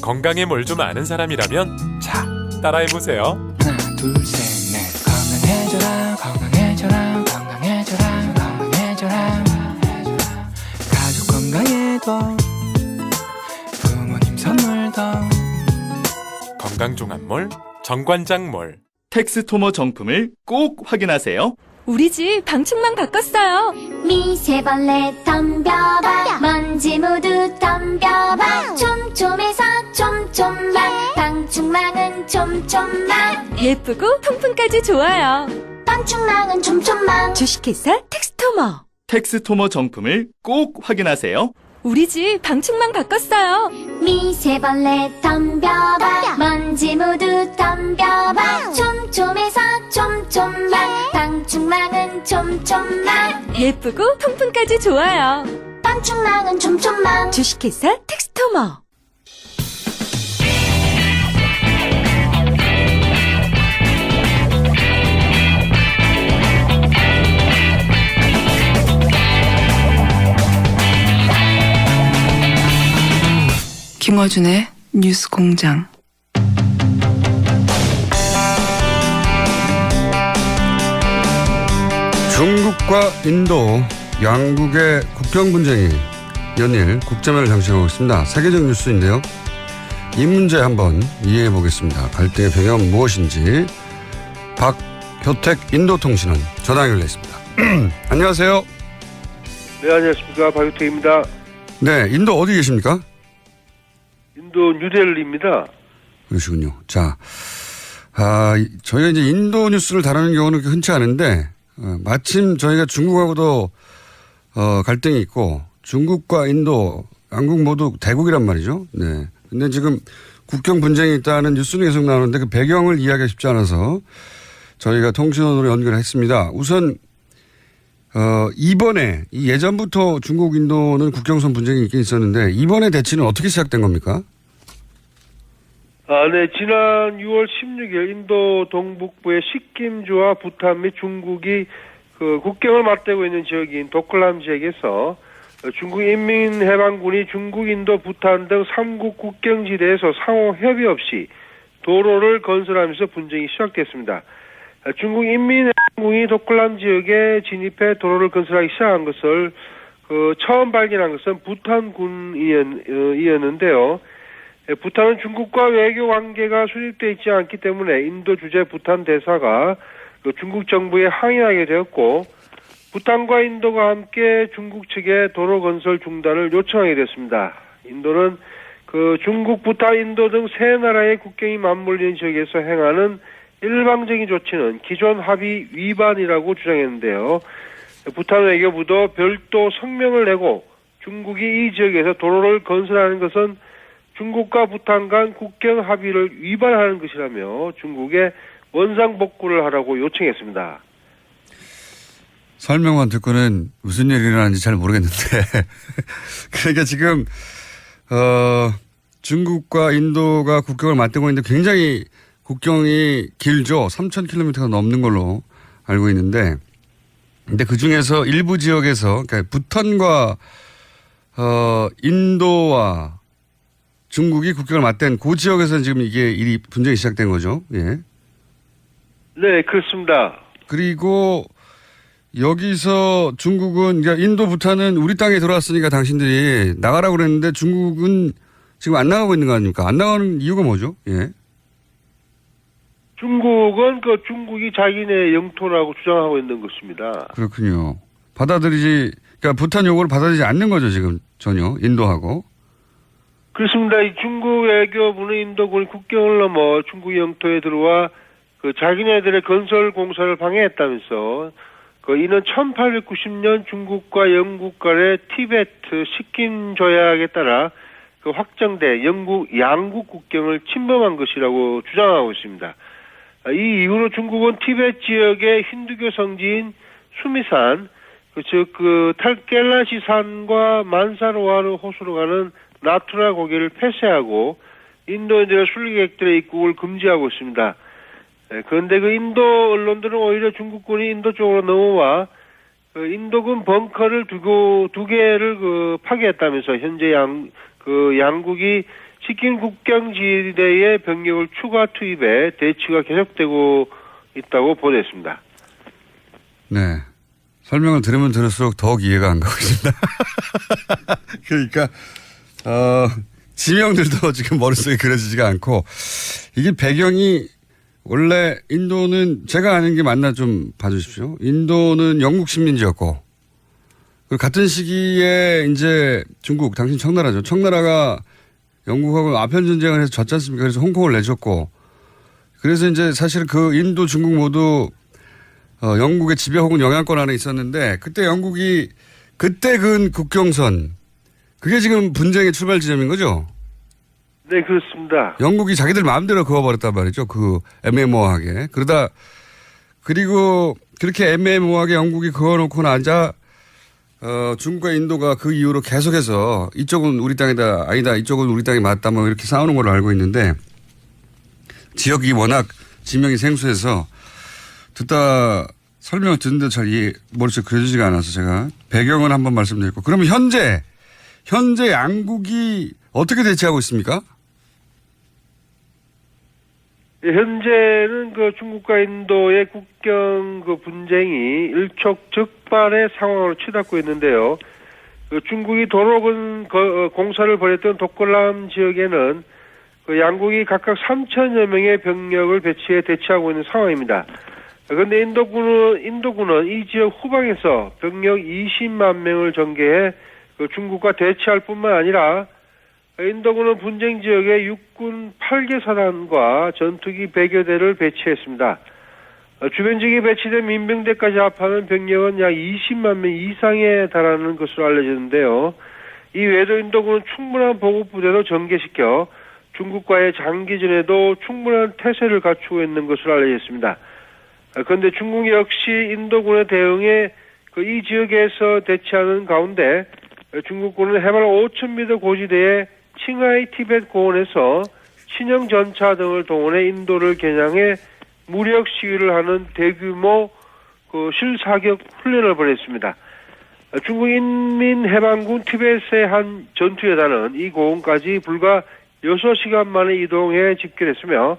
건강에 뭘 좀 아는 사람이라면 자, 따라해보세요. 하나 둘 셋 넷 건강해져라 건강해져라 건강해져라 건강해져라 가족 건강에도 부모님 선물도 건강종합몰 정관장몰. 텍스토머 정품을 꼭 확인하세요. 우리 집 방충망 바꿨어요. 미세벌레 덤벼봐 먼지 모두 덤벼봐 촘촘해서 촘촘만 방충망은 촘촘만 예쁘고 통풍까지 좋아요. 방충망은 촘촘만 주식회사 텍스토머. 텍스토머 정품을 꼭 확인하세요. 우리 집 방충망 바꿨어요. 미세벌레 덤벼봐 먼지 모두 덤벼봐 촘촘해서 촘촘만 방충망은 촘촘만 예쁘고 통풍까지 좋아요. 방충망은 촘촘만 주식회사 텍스토머. 김어준의 뉴스 공장. 중국과 인도 양국의 국경 분쟁이 연일 국제면을 장식하고 있습니다. 세계적 뉴스인데요. 이 문제 한번 이해해 보겠습니다. 갈등의 배경은 무엇인지 박효택 인도통신원 전화 연결돼 있습니다. 안녕하세요. 네, 안녕하십니까. 박효택입니다. 네, 인도 어디 계십니까? 인도 뉴델리입니다. 그러시군요. 자, 저희가 이제 인도 뉴스를 다루는 경우는 흔치 않은데, 마침 저희가 중국하고도, 갈등이 있고, 중국과 인도, 양국 모두 대국이란 말이죠. 네. 근데 지금 국경 분쟁이 있다는 뉴스는 계속 나오는데 그 배경을 이해하기가 쉽지 않아서 저희가 통신원으로 연결을 했습니다. 우선, 이번에, 예전부터 중국, 인도는 국경선 분쟁이 있긴 있었는데, 이번에 대치는 어떻게 시작된 겁니까? 네. 지난 6월 16일 인도 동북부의 식김주와 부탄 및 중국이 그 국경을 맞대고 있는 지역인 도클람 지역에서 중국 인민해방군이 중국, 인도, 부탄 등 3국 국경지대에서 상호 협의 없이 도로를 건설하면서 분쟁이 시작됐습니다. 중국 인민해방군이 도클람 지역에 진입해 도로를 건설하기 시작한 것을 처음 발견한 것은 부탄군이었는데요. 부탄은 중국과 외교 관계가 수립되어 있지 않기 때문에 인도 주재 부탄 대사가 중국 정부에 항의하게 되었고 부탄과 인도가 함께 중국 측에 도로 건설 중단을 요청하게 됐습니다. 인도는 중국, 부탄, 인도 등 세 나라의 국경이 맞물리는 지역에서 행하는 일방적인 조치는 기존 합의 위반이라고 주장했는데요. 부탄 외교부도 별도 성명을 내고 중국이 이 지역에서 도로를 건설하는 것은 중국과 부탄 간 국경 합의를 위반하는 것이라며 중국에 원상복구를 하라고 요청했습니다. 설명만 듣고는 무슨 일이 일어나는지 잘 모르겠는데. 그러니까 지금, 중국과 인도가 국경을 맞대고 있는데 굉장히 국경이 길죠. 3,000km가 넘는 걸로 알고 있는데. 근데 그 중에서 일부 지역에서, 그러니까 부탄과, 인도와 중국이 국경을 맞댄 그 지역에서 지금 이게 일이 분쟁이 시작된 거죠. 예. 네, 그렇습니다. 그리고 여기서 중국은, 그러니까 인도, 부탄은 우리 땅에 들어왔으니까 당신들이 나가라고 그랬는데 중국은 지금 안 나가고 있는 거 아닙니까? 안 나가는 이유가 뭐죠? 예. 중국은 중국이 자기네 영토라고 주장하고 있는 것입니다. 그렇군요. 그러니까 부탄 요구를 받아들이지 않는 거죠, 지금 전혀, 인도하고. 그렇습니다. 이 중국 외교부는 인도군이 국경을 넘어 중국 영토에 들어와 자기네들의 건설 공사를 방해했다면서 이는 1890년 중국과 영국 간의 티베트 식긴 조약에 따라 확정돼 영국 양국 국경을 침범한 것이라고 주장하고 있습니다. 이 이후로 중국은 티베트 지역의 힌두교 성지인 수미산, 즉 탈켈라시 산과 만사로와르 호수로 가는 나투라 고개를 폐쇄하고 인도인들의 순례객들의 입국을 금지하고 있습니다. 그런데 인도 언론들은 오히려 중국군이 인도 쪽으로 넘어와 인도군 벙커를 두 개를 파괴했다면서 현재 양국이 시킨 국경지대에 병력을 추가 투입해 대치가 계속되고 있다고 보도했습니다. 네. 설명을 들으면 들을수록 더욱 이해가 안 가고 있습니다. 그러니까, 지명들도 지금 머릿속에 그려지지가 않고, 이게 배경이 원래 인도는 제가 아는 게 맞나 좀 봐주십시오. 인도는 영국 식민지였고, 그리고 같은 시기에 이제 중국, 당신 청나라죠. 청나라가 영국하고 아편 전쟁을 해서 졌지 않습니까? 그래서 홍콩을 내줬고, 그래서 이제 사실 그 인도, 중국 모두 영국의 지배 혹은 영향권 안에 있었는데 그때 영국이 그때 그은 국경선 그게 지금 분쟁의 출발 지점인 거죠? 네, 그렇습니다. 영국이 자기들 마음대로 그어버렸단 말이죠. 그 애매모호하게. 그리고 그렇게 애매모호하게 영국이 그어놓고 나자 중국과 인도가 그 이후로 계속해서 이쪽은 우리 땅이다 아니다 이쪽은 우리 땅이 맞다 뭐 이렇게 싸우는 걸로 알고 있는데 지역이 워낙 지명이 생소해서 듣다 설명을 듣는데 잘 머릿속에 그려지지가 않아서 제가 배경을 한번 말씀드렸고 그러면 현재 양국이 어떻게 대치하고 있습니까? 현재는 그 중국과 인도의 국경 그 분쟁이 일촉즉발의 상황으로 치닫고 있는데요. 그 중국이 도로군 공사를 벌였던 독걸람 지역에는 그 양국이 각각 3천여 명의 병력을 배치해 대치하고 있는 상황입니다. 그런데 인도군은 이 지역 후방에서 병력 20만 명을 전개해 그 중국과 대치할 뿐만 아니라 인도군은 분쟁 지역에 육군 8개 사단과 전투기 100여 대를 배치했습니다. 주변 지역에 배치된 민병대까지 합하면 병력은 약 20만 명 이상에 달하는 것으로 알려졌는데요. 이 외에도 인도군은 충분한 보급부대도 전개시켜 중국과의 장기전에도 충분한 태세를 갖추고 있는 것으로 알려졌습니다. 그런데 중국 역시 인도군의 대응에 이 지역에서 대치하는 가운데 중국군은 해발 5,000m 고지대에 칭하이 티벳 고원에서 신형 전차 등을 동원해 인도를 겨냥해 무력 시위를 하는 대규모 실사격 훈련을 벌였습니다. 중국 인민해방군 티벳의 한 전투여단은 이 고원까지 불과 6시간 만에 이동해 집결했으며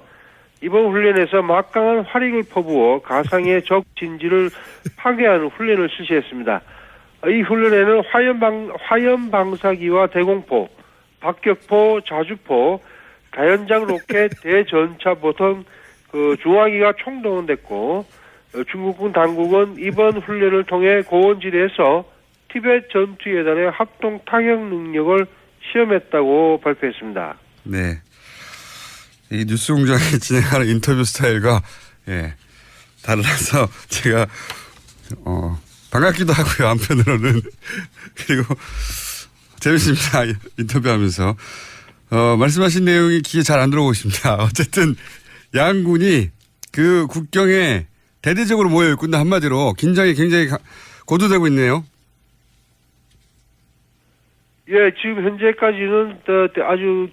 이번 훈련에서 막강한 화력을 퍼부어 가상의 적 진지를 파괴하는 훈련을 실시했습니다. 이 훈련에는 화염 방사기와 대공포, 박격포, 자주포, 다연장 로켓, 대전차포 등 중화기가 총동원됐고 중국군 당국은 이번 훈련을 통해 고원지대에서 티벳 전투예단의 합동 타격 능력을 시험했다고 발표했습니다. 네. 이 뉴스공장이 진행하는 인터뷰 스타일과 달라서 제가 반갑기도 하고요. 한편으로는 그리고 재밌습니다. 인터뷰하면서 말씀하신 내용이 귀에 잘 안 들어오고 있습니다. 어쨌든 양군이 그 국경에 대대적으로 모여 있군데 한마디로 긴장이 굉장히 고조되고 있네요. 예, 지금 현재까지는 아주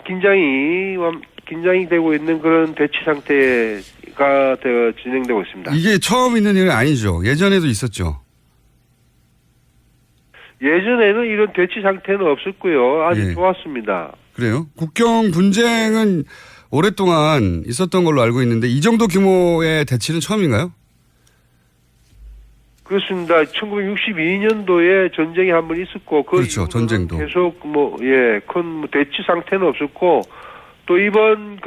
긴장이 되고 있는 그런 대치 상태가 진행되고 있습니다. 이게 처음 있는 일은 아니죠. 예전에도 있었죠. 예전에는 이런 대치 상태는 없었고요. 아주 좋았습니다. 그래요? 국경 분쟁은 오랫동안 있었던 걸로 알고 있는데 이 정도 규모의 대치는 처음인가요? 그렇습니다. 1962년도에 전쟁이 한 번 있었고 그렇죠. 전쟁도 계속 큰 대치 상태는 없었고 또 이번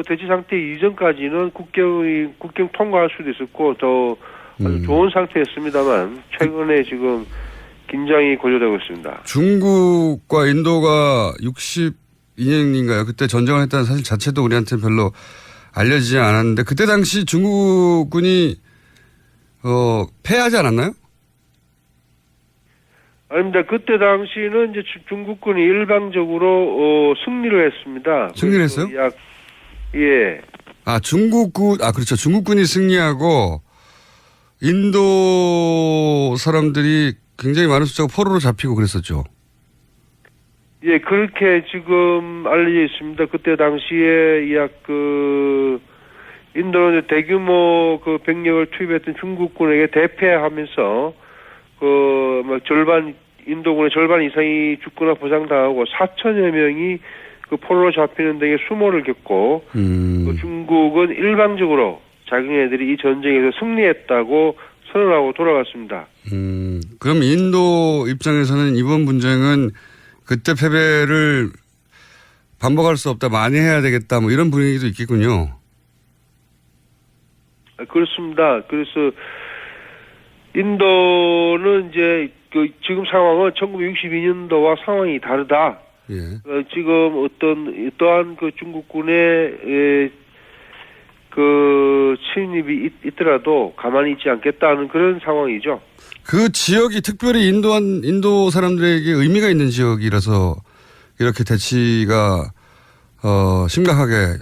대치 상태 이전까지는 국경 통과할 수도 있었고 더 아주 좋은 상태였습니다만 최근에 지금 긴장이 고조되고 있습니다. 중국과 인도가 62년인가요? 그때 전쟁을 했다는 사실 자체도 우리한테는 별로 알려지지 않았는데 그때 당시 중국군이 패하지 않았나요? 아닙니다. 그때 당시는 이제 중국군이 일방적으로 승리를 했습니다. 승리를 했어요? 예. 그렇죠. 중국군이 승리하고 인도 사람들이 굉장히 많은 숫자가 포로로 잡히고 그랬었죠. 예, 그렇게 지금 알려져 있습니다. 그때 당시에 인도는 대규모 병력을 투입했던 중국군에게 대패하면서 절반 인도군의 절반 이상이 죽거나 부상당하고 4천여 명이 그 포로로 잡히는 등의 수모를 겪고 또 중국은 일방적으로 자기네들이 이 전쟁에서 승리했다고 선언하고 돌아갔습니다. 그럼 인도 입장에서는 이번 분쟁은 그때 패배를 반복할 수 없다, 만회해야 되겠다, 뭐 이런 분위기도 있겠군요. 그렇습니다. 그래서 인도는 이제 그 지금 상황은 1962년도와 상황이 다르다. 예. 지금 또한 그 중국군의 그 침입이 있더라도 가만히 있지 않겠다는 그런 상황이죠. 그 지역이 특별히 인도 사람들에게 의미가 있는 지역이라서 이렇게 대치가 심각하게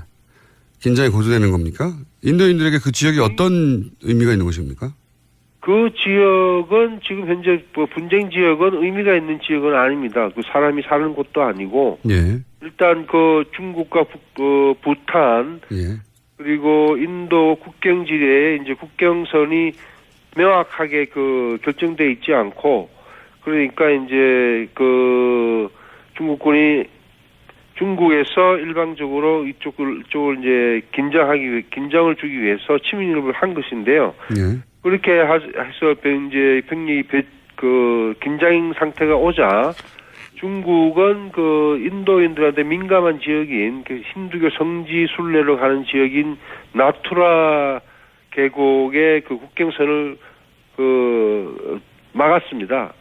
긴장이 고조되는 겁니까? 인도인들에게 그 지역이 어떤 의미가 있는 곳입니까? 그 지역은 지금 현재 뭐 분쟁 지역은 의미가 있는 지역은 아닙니다. 그 사람이 사는 곳도 아니고 예. 일단 그 중국과 부탄 예. 그리고 인도 국경지대에 이제 국경선이 명확하게 그 결정돼 있지 않고 그러니까 이제 그 중국에서 일방적으로 이쪽을 이제 긴장을 주기 위해서 침입을 한 것인데요. 예. 그렇게 해서 이제 병력이 그 긴장 상태가 오자 중국은 그 인도인들한테 민감한 지역인 그 힌두교 성지 순례로 가는 지역인 나투라 계곡의 그 국경선을 그 막았습니다.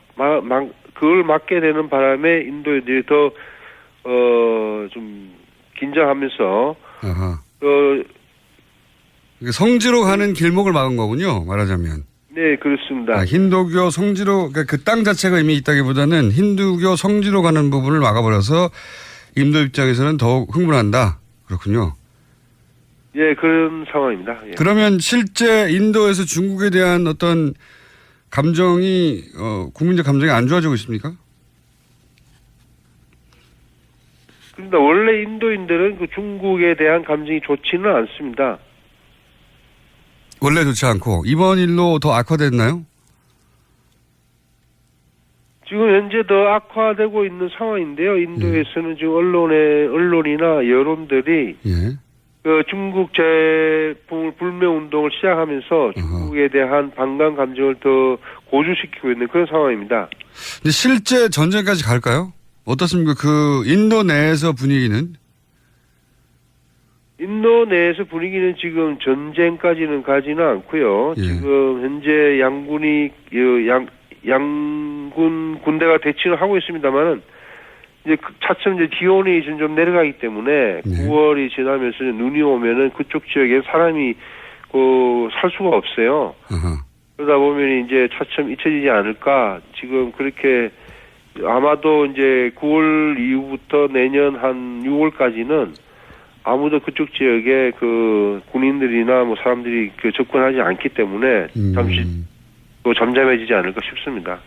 그걸 막게 되는 바람에 인도인들이 더 좀 긴장하면서 아하. 성지로 가는 길목을 막은 거군요, 말하자면. 네, 그렇습니다. 힌두교 성지로, 그러니까 그 땅 자체가 이미 있다기보다는 힌두교 성지로 가는 부분을 막아버려서 인도 입장에서는 더욱 흥분한다. 그렇군요. 예, 그런 상황입니다. 예. 그러면 실제 인도에서 중국에 대한 어떤 감정이, 국민적 감정이 안 좋아지고 있습니까? 그런데 원래 인도인들은 그 중국에 대한 감정이 좋지는 않습니다. 원래 좋지 않고 이번 일로 더 악화됐나요? 지금 현재 더 악화되고 있는 상황인데요. 인도에서는 지금 언론이나 여론들이 예. 그 중국 제품을 불매 운동을 시작하면서 중국에 대한 반감 감정을 더 고조시키고 있는 그런 상황입니다. 근데 실제 전쟁까지 갈까요? 어떻습니까? 그 인도 내에서 분위기는? 인도 내에서 분위기는 지금 전쟁까지는 가지는 않고요. 예. 지금 현재 양군 군대가 대치를 하고 있습니다만은 이제 차츰 이제 기온이 좀 내려가기 때문에 9월이 지나면서 눈이 오면은 그쪽 지역에 사람이 살 수가 없어요. 아하. 그러다 보면 이제 차츰 잊혀지지 않을까. 지금 그렇게 아마도 이제 9월 이후부터 내년 한 6월까지는 아무도 그쪽 지역에 그 군인들이나 뭐 사람들이 그 접근하지 않기 때문에 잠시 또 잠잠해지지 않을까 싶습니다.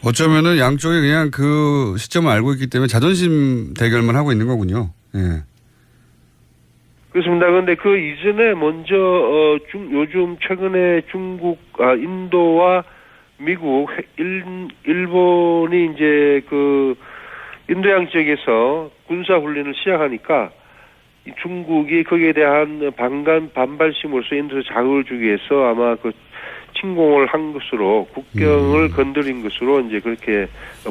어쩌면은 양쪽이 그냥 그 시점을 알고 있기 때문에 자존심 대결만 하고 있는 거군요. 예. 그렇습니다. 그런데 그 이전에 먼저 요즘 최근에 인도와 미국, 일본이 이제 그 인도양 지역에서 군사 훈련을 시작하니까 중국이 거기에 대한 반발심으로써 인도에 자극을 주기 위해서 아마 그 침공을 한 것으로 국경을 건드린 것으로 이제 그렇게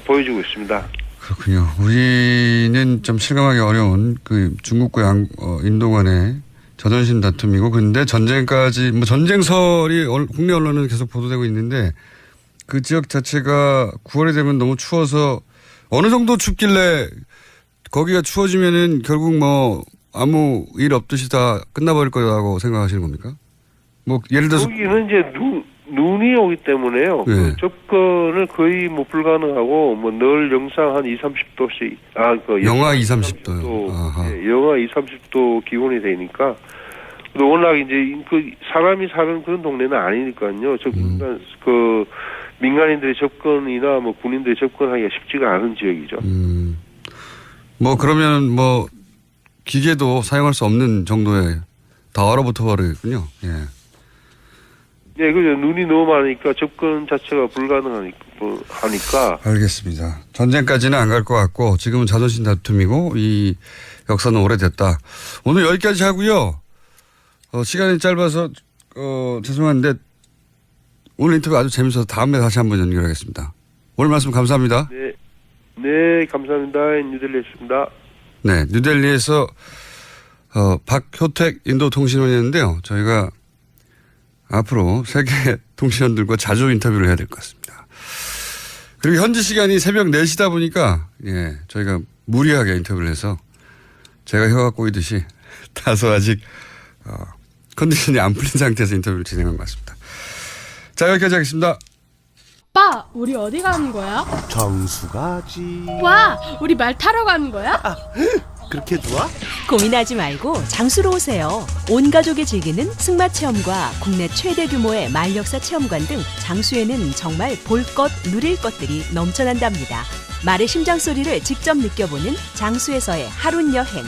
보여지고 있습니다. 그렇군요. 우리는 좀 실감하기 어려운 그 중국과 인도 간의 자존심 다툼이고 근데 전쟁까지 뭐 전쟁설이 국내 언론은 계속 보도되고 있는데 그 지역 자체가 9월이 되면 너무 추워서 어느 정도 춥길래 거기가 추워지면은 결국 뭐 아무 일 없듯이 다 끝나버릴 거라고 생각하시는 겁니까? 뭐 예를 들어서 거기는 이제 눈이 오기 때문에요. 네. 그 접근을 거의 뭐 불가능하고 뭐 늘 영상 한 2-30도씩 영하 2-30도요. 네, 영하 2-30도 기온이 되니까 또 워낙 이제 그 사람이 사는 그런 동네는 아니니까요. 그 민간인들의 접근이나 뭐 군인들의 접근하기가 쉽지가 않은 지역이죠. 뭐 그러면 뭐 기계도 사용할 수 없는 정도에 다 얼어붙어 버리겠군요. 예. 네, 그죠. 눈이 너무 많으니까 접근 자체가 불가능하니까 그 하니까. 알겠습니다. 전쟁까지는 안 갈 것 같고 지금은 자존심 다툼이고 이 역사는 오래됐다. 오늘 여기까지 하고요. 시간이 짧아서 죄송한데 오늘 인터뷰 아주 재밌어서 다음에 다시 한번 연결하겠습니다. 오늘 말씀 감사합니다. 네, 네, 감사합니다. 뉴델리였습니다. 네, 뉴델리에서 박효택 인도통신원이었는데요. 저희가 앞으로 세계 통신원들과 자주 인터뷰를 해야 될 것 같습니다. 그리고 현지 시간이 새벽 4시다 보니까 예, 저희가 무리하게 인터뷰를 해서 제가 혀가 꼬이듯이 다소 아직 컨디션이 안 풀린 상태에서 인터뷰를 진행한 것 같습니다. 자, 여기까지 하겠습니다. 오빠, 우리 어디 가는 거야? 정수 가지. 와, 우리 말 타러 가는 거야? 그렇게 좋아? 고민하지 말고 장수로 오세요. 온 가족이 즐기는 승마 체험과 국내 최대 규모의 말역사 체험관 등 장수에는 정말 볼 것, 누릴 것들이 넘쳐난답니다. 말의 심장 소리를 직접 느껴보는 장수에서의 하룬 여행.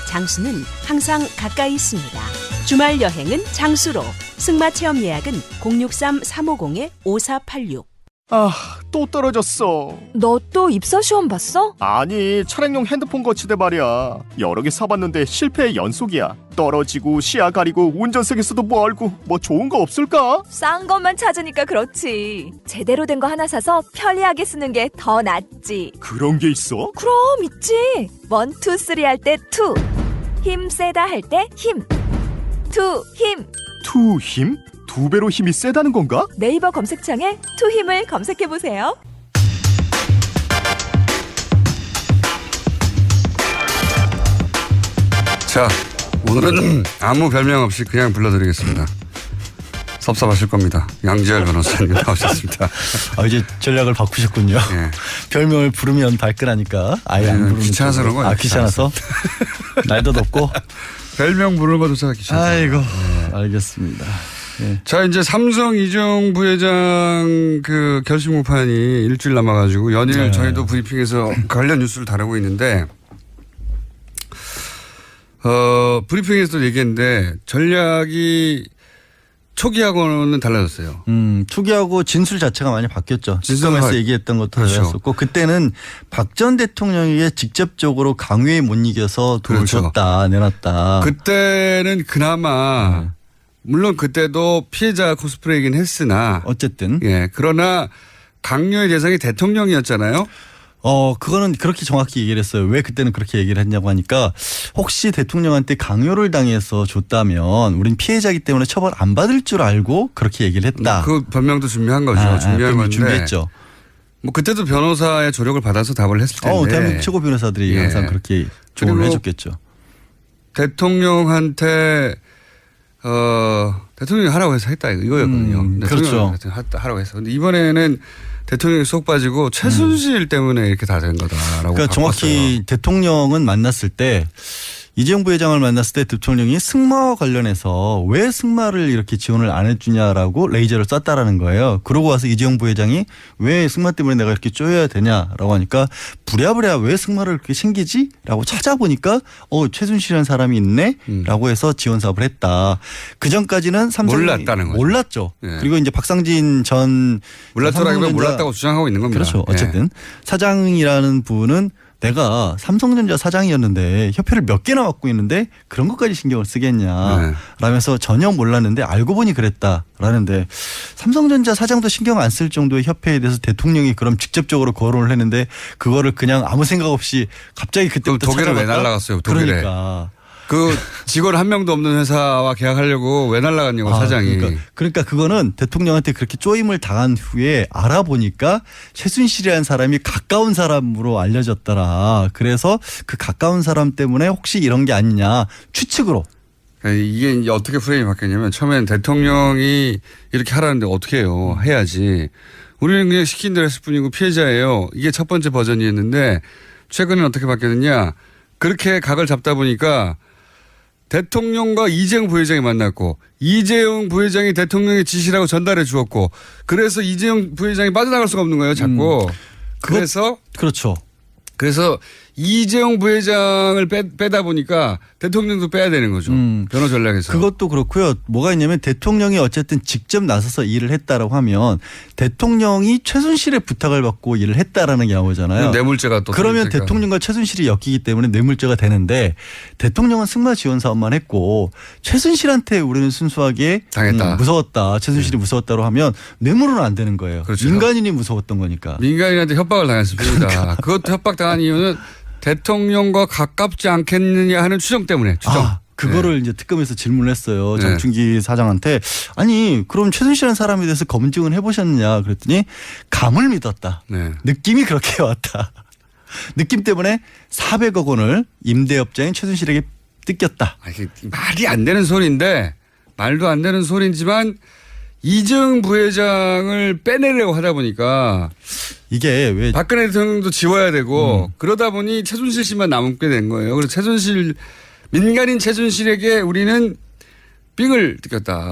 장수는 항상 가까이 있습니다. 주말 여행은 장수로. 승마 체험 예약은 063-350-5486. 아, 또 떨어졌어. 너 또 입사 시험 봤어? 아니, 차량용 핸드폰 거치대 말이야. 여러 개 사봤는데 실패의 연속이야. 떨어지고 시야 가리고 운전석에서도 멀고 뭐 좋은 거 없을까? 싼 것만 찾으니까 그렇지. 제대로 된 거 하나 사서 편리하게 쓰는 게 더 낫지. 그런 게 있어? 그럼 있지. 1, 2, 3 할 때 2. 힘 세다 할 때 힘. 2 힘. 투 힘? 2배로 힘이 세다는 건가? 네이버 검색창에 2 힘을 검색해 보세요. 자, 오늘은 아무 별명 없이 그냥 불러드리겠습니다. 섭섭하실 겁니다. 양지열 변호사님 나오셨습니다. 이제 전략을 바꾸셨군요. 예. 별명을 부르면 발끈하니까 아예 안 부르는 귀찮아서 그런 거예요. 귀찮아서. 날도 덥고. 별명 부르는 것도 귀찮아서. 아이고, 알겠습니다. 예. 자, 이제 삼성 이재용 부회장 그 결심 공판이 일주일 남아가지고 연일 네. 저희도 브리핑에서 관련 뉴스를 다루고 있는데, 브리핑에서도 얘기했는데 전략이 초기하고는 달라졌어요. 초기하고 진술 자체가 많이 바뀌었죠. 진술에서 얘기했던 것도 그렇죠. 달랐었고 그때는 박 전 대통령에게 직접적으로 강요에 못 이겨서 돈을 그렇죠. 줬다 내놨다. 그때는 그나마 물론 그때도 피해자 코스프레이긴 했으나 어쨌든 예, 그러나 강요의 대상이 대통령이었잖아요. 그거는 그렇게 정확히 얘기를 했어요. 왜 그때는 그렇게 얘기를 했냐고 하니까 혹시 대통령한테 강요를 당해서 줬다면 우린 피해자이기 때문에 처벌 안 받을 줄 알고 그렇게 얘기를 했다. 그 변명도 준비한 거죠. 준비한 건데. 준비했죠. 뭐 그때도 변호사의 조력을 받아서 답을 했을 텐데. 대한민국 최고 변호사들이 예. 항상 그렇게 조언을 해줬겠죠. 대통령한테 대통령이 하라고 해서 했다 이거였거든요. 그렇죠. 하라고 해서. 근데 이번에는 대통령이 쏙 빠지고 최순실 때문에 이렇게 다 된 거다라고. 그러니까 정확히 대통령은 만났을 때 이재용 부회장을 만났을 때 대통령이 승마와 관련해서 왜 승마를 이렇게 지원을 안 해주냐라고 레이저를 쐈다라는 거예요. 그러고 와서 이재용 부회장이 왜 승마 때문에 내가 이렇게 쪼여야 되냐라고 하니까 부랴부랴 왜 승마를 그렇게 챙기지? 라고 찾아보니까 최순실이라는 사람이 있네? 라고 해서 지원 사업을 했다. 그 전까지는 삼성이 몰랐다는 거죠. 몰랐죠. 예. 그리고 이제 박상진 전 몰랐더라고요. 몰랐다고 주장하고 있는 겁니다. 그렇죠. 어쨌든 사장이라는 분은 내가 삼성전자 사장이었는데 협회를 몇 개나 맡고 있는데 그런 것까지 신경을 쓰겠냐 라면서 전혀 몰랐는데 알고 보니 그랬다라는데 삼성전자 사장도 신경 안 쓸 정도의 협회에 대해서 대통령이 그럼 직접적으로 거론을 했는데 그거를 그냥 아무 생각 없이 갑자기 그때부터 독일을 왜 찾아갔다? 날라갔어요? 독일에. 그러니까. 그 직원 한 명도 없는 회사와 계약하려고 왜 날라갔냐고 사장이. 그러니까 그거는 대통령한테 그렇게 쪼임을 당한 후에 알아보니까 최순실이라는 사람이 가까운 사람으로 알려졌더라. 그래서 그 가까운 사람 때문에 혹시 이런 게 아니냐 추측으로. 이게 이제 어떻게 프레임이 바뀌었냐면 처음엔 대통령이 이렇게 하라는데 어떻게 해요. 해야지. 우리는 그냥 시킨 대로 했을 뿐이고 피해자예요. 이게 첫 번째 버전이었는데 최근에는 어떻게 바뀌었느냐. 그렇게 각을 잡다 보니까 대통령과 이재용 부회장이 만났고 이재용 부회장이 대통령의 지시라고 전달해 주었고 그래서 이재용 부회장이 빠져나갈 수가 없는 거예요. 자꾸. 그래서 그렇죠. 그래서 이재용 부회장을 빼다 보니까 대통령도 빼야 되는 거죠. 변호 전략에서. 그것도 그렇고요. 뭐가 있냐면 대통령이 어쨌든 직접 나서서 일을 했다라고 하면 대통령이 최순실의 부탁을 받고 일을 했다라는 게 나오잖아요. 뇌물죄가 또 그러면 생기니까. 대통령과 최순실이 엮이기 때문에 뇌물죄가 되는데 대통령은 승마 지원 사업만 했고 최순실한테 우리는 순수하게 당했다. 무서웠다. 최순실이 무서웠다고 하면 뇌물은 안 되는 거예요. 그렇죠. 민간인이 무서웠던 거니까. 민간인한테 협박을 당했습니다. 그러니까. 그것도 협박당한 이유는 대통령과 가깝지 않겠느냐 하는 추정 때문에. 추정. 그거를 이제 특검에서 질문을 했어요. 네. 정춘기 사장한테. 아니 그럼 최순실이라는 사람에 대해서 검증을 해보셨느냐 그랬더니 감을 믿었다. 네. 느낌이 그렇게 왔다. 느낌 때문에 400억 원을 임대업자인 최순실에게 뜯겼다. 이게 말이 안 되는 소리인데 말도 안 되는 소리지만 이재용 부회장을 빼내려고 하다 보니까 이게 왜 박근혜 대통령도 지워야 되고 그러다 보니 최순실 씨만 남게 된 거예요. 그래서 최순실 민간인 최순실에게 우리는 삥을 뜯겼다.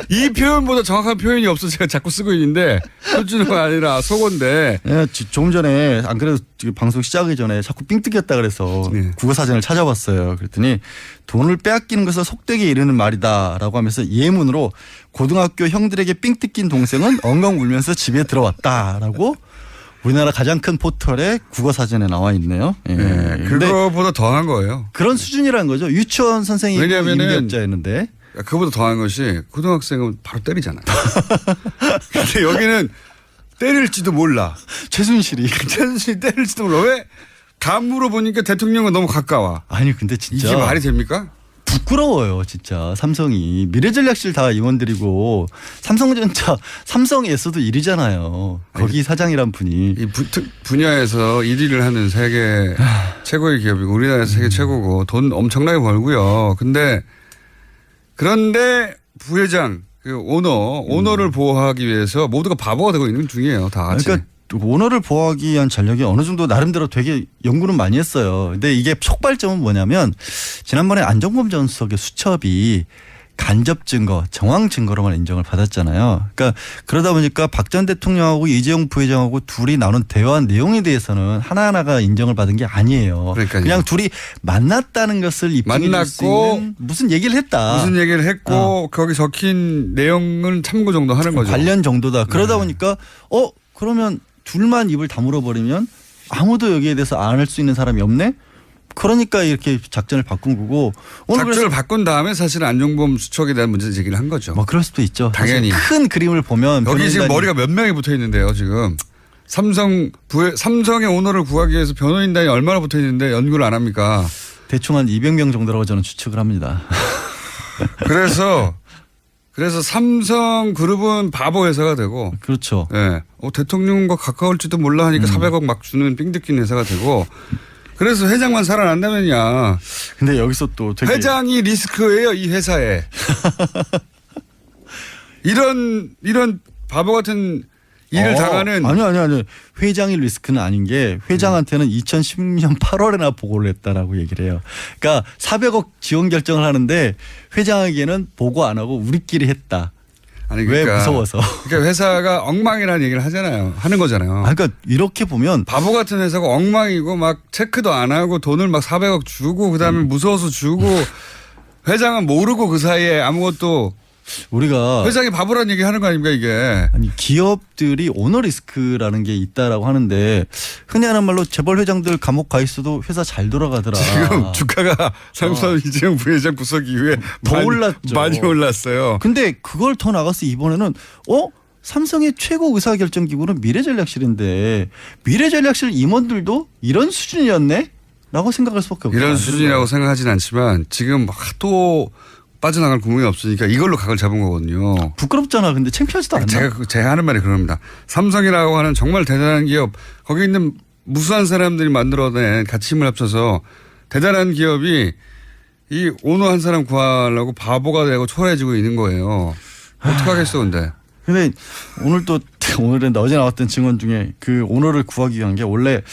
이 표현보다 정확한 표현이 없어 제가 자꾸 쓰고 있는데 표준어가 아니라 속어인데. 네, 조금 전에 안 그래도 지금 방송 시작하기 전에 자꾸 삥 뜯겼다 그래서 네. 국어사전을 찾아봤어요. 그랬더니 돈을 빼앗기는 것을 속되게 이르는 말이다라고 하면서 예문으로 고등학교 형들에게 삥 뜯긴 동생은 엉엉 울면서 집에 들어왔다라고 우리나라 가장 큰 포털에 국어사전에 나와 있네요. 예. 네, 근데 그거보다 더한 거예요. 그런 수준이라는 거죠. 유치원 선생이 왜냐하면은 임대업자였는데. 그거보다 더한 것이 고등학생은 바로 때리잖아요. 근데 여기는 때릴지도 몰라. 최순실이 때릴지도 몰라. 왜? 감으로 보니까 대통령은 너무 가까워. 아니 근데 진짜 이게 말이 됩니까? 부끄러워요 진짜. 삼성이 미래전략실 다 임원들이고 삼성전자 삼성에서도 일이잖아요. 거기 사장이란 분이. 이 분야에서 1위를 하는 세계 최고의 기업이고 우리나라에서 세계 최고고 돈 엄청나게 벌고요. 그런데 부회장 그 오너를 보호하기 위해서 모두가 바보가 되고 있는 중이에요. 다 같이. 그러니까 오너를 보호하기 위한 전략이 어느 정도 나름대로 되게 연구는 많이 했어요. 근데 이게 촉발점은 뭐냐면 지난번에 안종범 전 수석의 수첩이 간접 증거, 정황 증거로만 인정을 받았잖아요. 그러니까 그러다 보니까 박 전 대통령하고 이재용 부회장하고 둘이 나눈 대화 내용에 대해서는 하나하나가 인정을 받은 게 아니에요. 그러니까요. 그냥 둘이 만났다는 것을 입증해 줄 수 있는 무슨 얘기를 했다. 무슨 얘기를 했고 거기 적힌 내용은 참고 정도 하는 거죠. 관련 정도다. 그러다 보니까 그러면 둘만 입을 다물어 버리면 아무도 여기에 대해서 안 할 수 있는 사람이 없네. 그러니까 이렇게 작전을 바꾼 거고. 오늘 작전을 바꾼 다음에 사실 안종범 수석에 대한 문제 제기를 한 거죠. 뭐 그럴 수도 있죠. 당연히. 큰 그림을 보면 여기 지금 머리가 몇 명이 붙어 있는데요. 지금 삼성의 오너를 구하기 위해서 변호인단이 얼마나 붙어 있는데 연구를 안 합니까? 대충 한 200명 정도라고 저는 추측을 합니다. 그래서 삼성 그룹은 바보 회사가 되고. 그렇죠. 예. 대통령과 가까울지도 몰라 하니까 400억 막 주는 삥 뜯긴 회사가 되고. 그래서 회장만 살아난다면야. 근데 여기서 또 되게 회장이 리스크예요, 이 회사에. 이런 바보 같은 일을 당하는. 아니요. 회장이 리스크는 아닌 게 회장한테는 2016년 8월에나 보고를 했다라고 얘기를 해요. 그러니까 400억 지원 결정을 하는데 회장에게는 보고 안 하고 우리끼리 했다. 아니, 왜 무서워서. 그러니까 회사가 엉망이라는 얘기를 하는 거잖아요. 그러니까 이렇게 보면 바보 같은 회사가 엉망이고 막 체크도 안 하고 돈을 막 400억 주고 그다음에 무서워서 주고 회장은 모르고 그 사이에 아무것도 우리가 회장이 바보라는 얘기 하는 거 아닙니까 이게. 아니 기업들이 오너 리스크라는 게 있다라고 하는데 흔히 하는 말로 재벌 회장들 감옥 가 있어도 회사 잘 돌아가더라. 지금 주가가 삼성 이재용 부회장 구속 이후에 더 올랐죠. 많이 올랐어요. 근데 그걸 더 나가서 이번에는 삼성의 최고 의사결정기구는 미래전략실인데 미래전략실 임원들도 이런 수준이었네? 라고 생각할 수밖에 없어요. 이런 수준이라고 생각하진 않지만 지금 하도 빠져나갈 구멍이 없으니까 이걸로 각을 잡은 거거든요. 부끄럽잖아. 근데 창피하지도 않나? 제가 하는 말이 그럽니다. 삼성이라고 하는 정말 대단한 기업, 거기 있는 무수한 사람들이 만들어낸 같이 힘을 합쳐서 대단한 기업이 이 오너 한 사람 구하려고 바보가 되고 초라해지고 있는 거예요. 어떡하겠어 근데. 근데 오늘은 어제 나왔던 증언 중에 그 오너를 구하기 위한 게 원래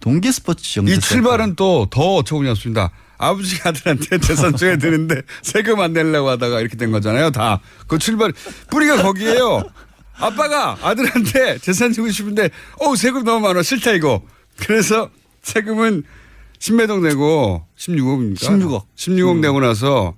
동계 스포츠 지역. 이 출발은 또 더 어처구니 없습니다. 아버지가 아들한테 재산 줘야 되는데 세금 안 내려고 하다가 이렇게 된 거잖아요. 다. 그 출발, 뿌리가 거기에요. 아빠가 아들한테 재산 주고 싶은데 세금 너무 많아 싫다 이거. 그래서 세금은 신매동 내고 16억입니까? 16억 내고 나서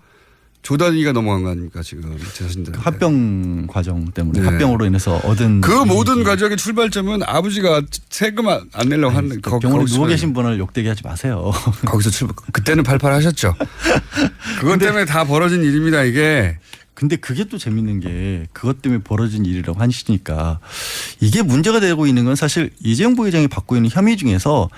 조단위가 넘어간 거 아닙니까 지금 자신들. 합병 과정 때문에 네. 합병으로 인해서 얻은 그 모든 과정의 출발점은 아버지가 세금 안 내려고 하는 병원에 누워 계신 분을 욕되게 하지 마세요. 거기서 그때는 팔팔하셨죠. 그것 때문에 다 벌어진 일입니다 이게. 근데 그게 또 재밌는 게 그것 때문에 벌어진 일이라고 하시니까 이게 문제가 되고 있는 건 사실 이재용 부회장이 받고 있는 혐의 중에서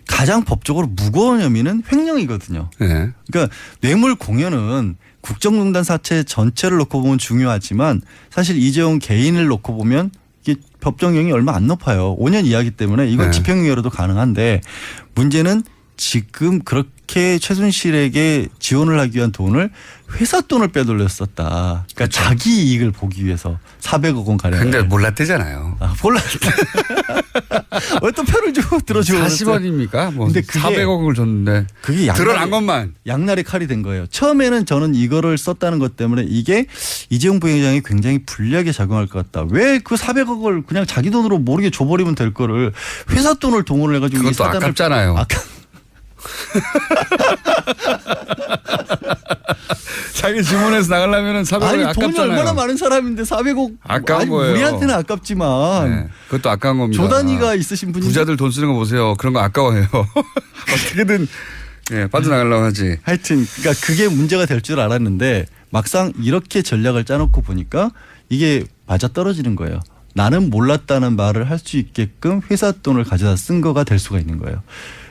가장 법적으로 무거운 혐의는 횡령이거든요. 네. 그러니까 뇌물 공여는 국정농단 사체 전체를 놓고 보면 중요하지만 사실 이재용 개인을 놓고 보면 이게 법정형이 얼마 안 높아요. 5년 이하기 때문에 이건 네. 집행유예로도 가능한데 문제는 지금 그렇게 최순실에게 지원을 하기 위한 돈을 회사 돈을 빼돌렸었다. 그러니까 그렇죠. 자기 이익을 보기 위해서 400억 원 가량. 근데 몰랐대잖아요. 몰랐대. 왜 또 표를 주고 들어주고 40원입니까? 뭐 근데 그게 400억을 줬는데 그게 드러난 것만. 양날의 칼이 된 거예요. 처음에는 저는 이거를 썼다는 것 때문에 이게 이재용 부회장이 굉장히 불리하게 작용할 것 같다. 왜 그 400억을 그냥 자기 돈으로 모르게 줘버리면 될 거를 회사 돈을 동원을 해가지고 그것도 아깝잖아요. 자기 주문해서 나가려면 400억이 아니 아깝잖아요. 돈이 얼마나 많은 사람인데 400억 아까운 아니, 거예요. 우리한테는 아깝지만 네, 그것도 아까운 겁니다. 조단위가 있으신 분이 부자들 돈 쓰는 거 보세요. 그런 거 아까워해요. 어떻게든 예, 빠져나가려고 하지. 하여튼 그러니까 그게 문제가 될 줄 알았는데 막상 이렇게 전략을 짜놓고 보니까 이게 맞아 떨어지는 거예요. 나는 몰랐다는 말을 할 수 있게끔 회사 돈을 가져다 쓴 거가 될 수가 있는 거예요.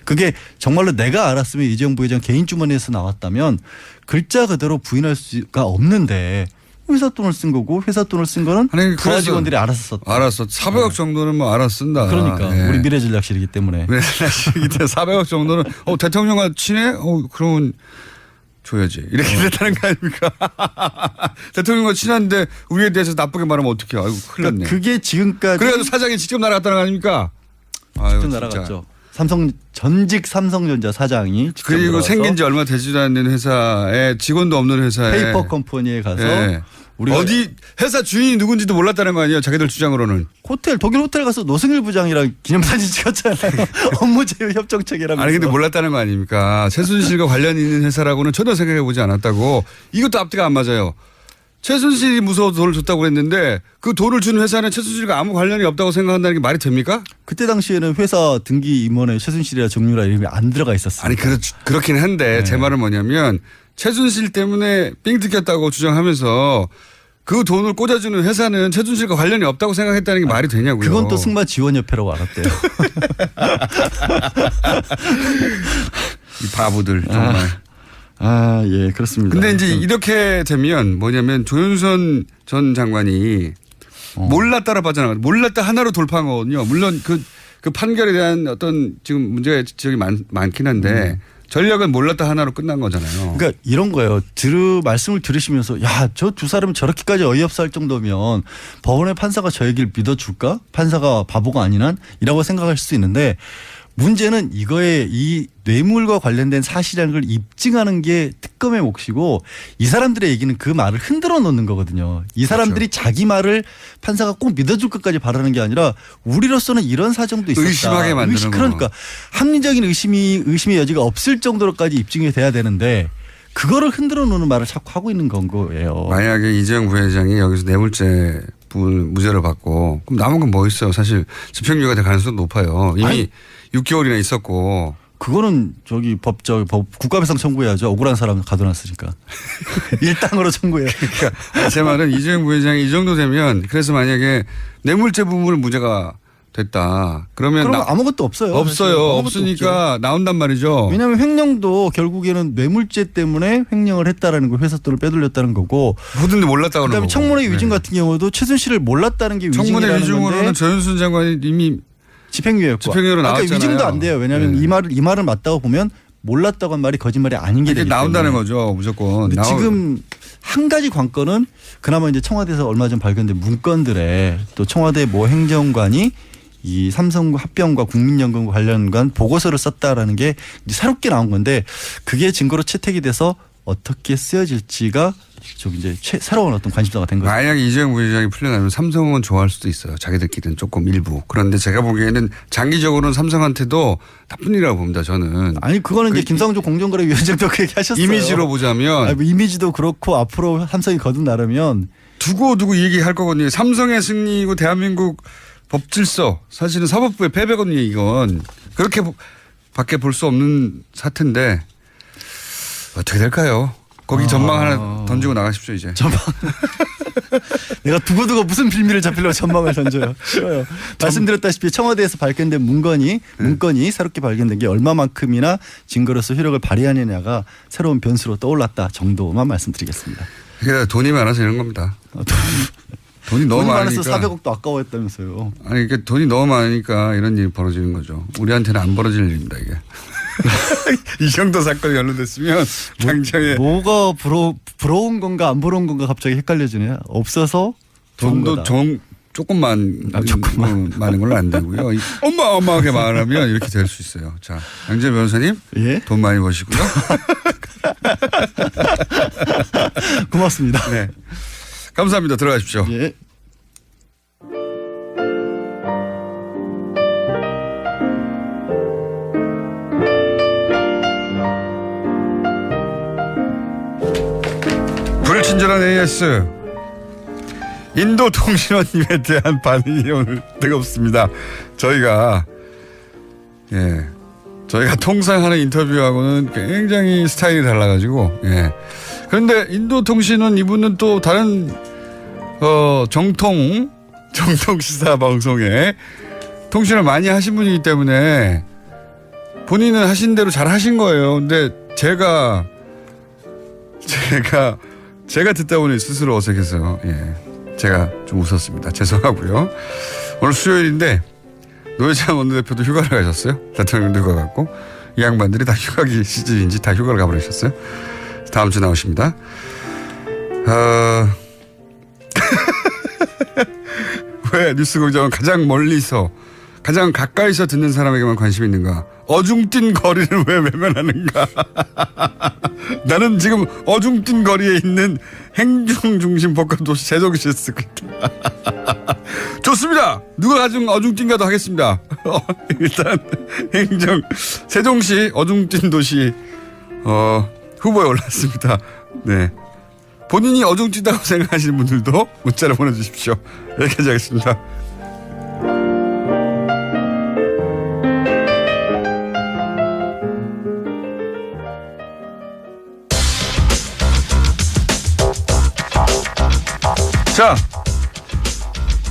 그게 정말로 내가 알았으면 이재용 부회장 개인 주머니에서 나왔다면 글자 그대로 부인할 수가 없는데 회사 돈을 쓴 거고 회사 돈을 쓴 거는 부하 직원들이 알아서 썼다. 알았어. 400억 정도는 뭐 알아서 쓴다. 그러니까 예. 우리 미래전략실이기 때문에. 미래전략실이기 때문에 400억 정도는 대통령과 친해? 그러면 줘야지. 이렇게 됐다는 거 아닙니까? 대통령과 친한데 우리에 대해서 나쁘게 말하면 어떡해. 아이고 큰일 났네. 그러니까 그게 지금까지. 그래도 사장이 직접 날아갔다는 거 아닙니까? 아유, 직접 날아갔죠. 전직 삼성전자 사장이 직접 그리고 들어와서 생긴 지 얼마 되지도 않는 회사에 직원도 없는 회사에 페이퍼 컴퍼니에 가서 예. 우리가 어디 회사 주인이 누군지도 몰랐다는 거 아니에요? 자기들 주장으로는. 독일 호텔 가서 노승일 부장이랑 기념사진 찍었잖아요. 업무 제휴 협정책이라고. 아니 근데 몰랐다는 거 아닙니까? 최순실과 관련이 있는 회사라고는 전혀 생각해 보지 않았다고. 이것도 앞뒤가 안 맞아요. 최순실이 무서워서 돈을 줬다고 그랬는데 그 돈을 준 회사는 최순실과 아무 관련이 없다고 생각한다는 게 말이 됩니까? 그때 당시에는 회사 등기 임원에 최순실이나 정유라 이름이 안 들어가 있었어요. 아니 그렇긴 한데 제 말은 뭐냐면 최순실 때문에 삥 뜯겼다고 주장하면서 그 돈을 꽂아주는 회사는 최순실과 관련이 없다고 생각했다는 게 말이 되냐고요. 그건 또 승마지원협회라고 알았대요. 이 바보들 정말. 예, 그렇습니다. 근데 이제 이렇게 되면 뭐냐면 조윤선 전 장관이 몰랐다라 빠져나가. 몰랐다 하나로 돌파한 거거든요. 물론 그 판결에 대한 어떤 지금 문제가 지적이 많긴 한데 전략은 몰랐다 하나로 끝난 거잖아요. 그러니까 이런 거예요. 말씀을 들으시면서 야, 저 두 사람이 저렇게까지 어이없어 할 정도면 법원의 판사가 저 얘기를 믿어줄까? 판사가 바보가 아닌 한? 이라고 생각할 수 있는데 문제는 이거에 이 뇌물과 관련된 사실이라는 걸 입증하는 게 특검의 몫이고 이 사람들의 얘기는 그 말을 흔들어 놓는 거거든요. 이 사람들이 그렇죠. 자기 말을 판사가 꼭 믿어줄 것까지 바라는 게 아니라 우리로서는 이런 사정도 있었다. 의심하게 만드는 그러니까 합리적인 의심의 여지가 없을 정도로까지 입증이 돼야 되는데 그거를 흔들어 놓는 말을 자꾸 하고 있는 건 거예요. 만약에 이재용 부회장이 여기서 뇌물죄 부분 무죄를 받고 그럼 남은 건 뭐 있어요. 사실 집행유예가 될 가능성이 높아요. 이미 6개월이나 있었고. 그거는 법 국가배상 청구해야죠. 억울한 사람 가둬놨으니까. 일당으로 청구해요. 그러니까 제 말은 이재용 부회장이 이 정도 되면 그래서 만약에 뇌물죄 부분을 무죄가 됐다. 그러면 아무것도 없어요. 없어요. 아무것도 없으니까 없죠. 나온단 말이죠. 왜냐하면 횡령도 결국에는 뇌물죄 때문에 횡령을 했다라는 거 회사 돈을 빼돌렸다는 거고. 모든데 몰랐다고 그다음에 청문회 위증 같은 경우도 최순실을 몰랐다는 게 위증이라는 청문회 건데. 위증으로는 조윤선 장관이 이미 집행유예였고. 집행유예로 나왔잖아요. 그러니까 위증도 안 돼요. 왜냐하면 이 말을 맞다고 보면 몰랐다고 한 말이 거짓말이 아닌 게 되기 나온다는 때문에. 거죠. 무조건. 근데 지금 한 가지 관건은 그나마 이제 청와대에서 얼마 전 발견된 문건들에 또 청와대 모 행정관이 이 삼성과 합병과 국민연금과 관련한 보고서를 썼다라는 게 이제 새롭게 나온 건데 그게 증거로 채택이 돼서 어떻게 쓰여질지가 좀 이제 새로운 어떤 관심사가 된 거죠. 만약 이재용 부회장이 풀려나면 삼성은 좋아할 수도 있어요. 자기들끼리는 조금 일부. 그런데 제가 보기에는 장기적으로는 삼성한테도 나쁜 일이라고 봅니다. 저는. 아니 그거는 이제 김상조 공정거래위원장도 그 얘기하셨어요. 이미지로 보자면. 아니, 뭐 이미지도 그렇고 앞으로 삼성이 거듭나려면 두고 얘기할 거거든요. 삼성의 승리이고 대한민국 법질서 사실은 사법부의 패배거든요. 이건 그렇게 밖에 볼 수 없는 사태인데 어떻게 될까요? 거기 전망 하나 던지고 나가십시오 이제. 전망. 내가 두고두고 무슨 빌미를 잡히려고 전망을 던져요. 싫어요. 말씀드렸다시피 청와대에서 발견된 문건이 새롭게 발견된 게 얼마만큼이나 증거로서 효력을 발휘하느냐가 새로운 변수로 떠올랐다 정도만 말씀드리겠습니다. 그러니까 돈이 많아서 이런 겁니다. 돈이 너무 많아서 400억도 아까워했다면서요. 아니 그러니까 돈이 너무 많으니까 이런 일이 벌어지는 거죠. 우리한테는 안 벌어질 일입니다 이게. 이 정도 사건이 연루됐으면 당장에 뭐가 부러운 건가 안 부러운 건가 갑자기 헷갈려지네. 없어서 돈도 조금만 많은 걸로 안 되고요. 어마어마하게 말하면 이렇게 될 수 있어요. 자, 양재 변호사님, 예? 돈 많이 버시고요. 고맙습니다. 네, 감사합니다. 들어가십시오. 예. 불친절한 AS 인도통신원님에 대한 반응이 오늘 뜨겁습니다. 저희가 통상 하는 인터뷰하고는 굉장히 스타일이 달라가지고 그런데 인도통신원 이분은 또 다른 정통 시사 방송에 통신을 많이 하신 분이기 때문에 본인은 하신 대로 잘 하신 거예요. 근데 제가 듣다 보니 스스로 어색해서 제가 좀 웃었습니다. 죄송하고요. 오늘 수요일인데 노회찬 원내대표도 휴가를 가셨어요. 대통령도 휴가 갔고 이 양반들이 다 휴가기 시즌인지 다 휴가를 가버리셨어요. 다음 주 나오십니다. 왜 뉴스공장은 가장 가까이서 듣는 사람에게만 관심이 있는가? 어중뛴 거리를 왜 외면하는가? 나는 지금 어중뛴 거리에 있는 행정중심 복합도시 세종시에 쓰고 있다. 좋습니다. 누가 가장 어중뛴가도 하겠습니다. 일단 세종시 어중뛴 도시 후보에 올랐습니다. 네. 본인이 어중뛴다고 생각하시는 분들도 문자를 보내주십시오. 여기까지 하겠습니다. 자,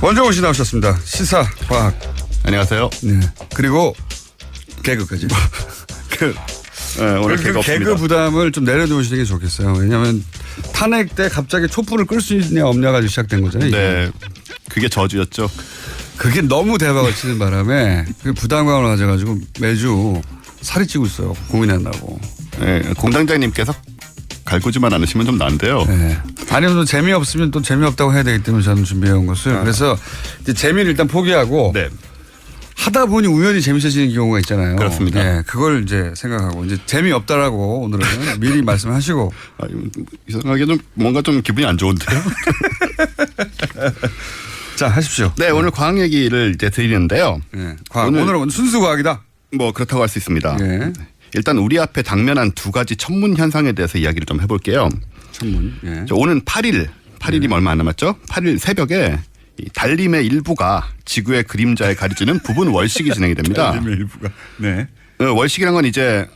원정훈 씨 나오셨습니다. 시사, 과학. 안녕하세요. 네. 그리고 개그까지. 오늘 개그 없습니다. 개그 부담을 좀 내려놓으시는 게 좋겠어요. 왜냐하면 탄핵 때 갑자기 촛불을 끌 수 있냐 없냐 가지고 시작된 거잖아요. 네, 그게 저주였죠. 그게 너무 대박을 치는 바람에 그 부담감을 가져가지고 매주 살이 찌고 있어요. 고민한다고. 네, 공장장님께서 갈구지만 않으시면 좀 난데요. 네. 아니면 또 재미없으면 또 재미없다고 해야 되기 때문에 저는 준비해온 것을. 그래서 이제 재미를 일단 포기하고 네. 하다 보니 우연히 재밌어지는 경우가 있잖아요. 그렇습니다. 네, 그걸 이제 생각하고 이제 재미없다라고 오늘은 미리 말씀하시고. 이상하게 좀 뭔가 좀 기분이 안 좋은데요. 자, 하십시오. 네, 오늘 과학 얘기를 이제 드리는데요. 네, 오늘은 순수 과학이다. 뭐 그렇다고 할 수 있습니다. 네. 일단 우리 앞에 당면한 두 가지 천문 현상에 대해서 이야기를 좀 해볼게요. 천문. 네. 오는 8일이 얼마 안 남았죠. 8일 새벽에 이 달림의 일부가 지구의 그림자에 가려지는 부분 월식이 진행이 됩니다. 달림의 일부가. 네. 월식이란 건 이제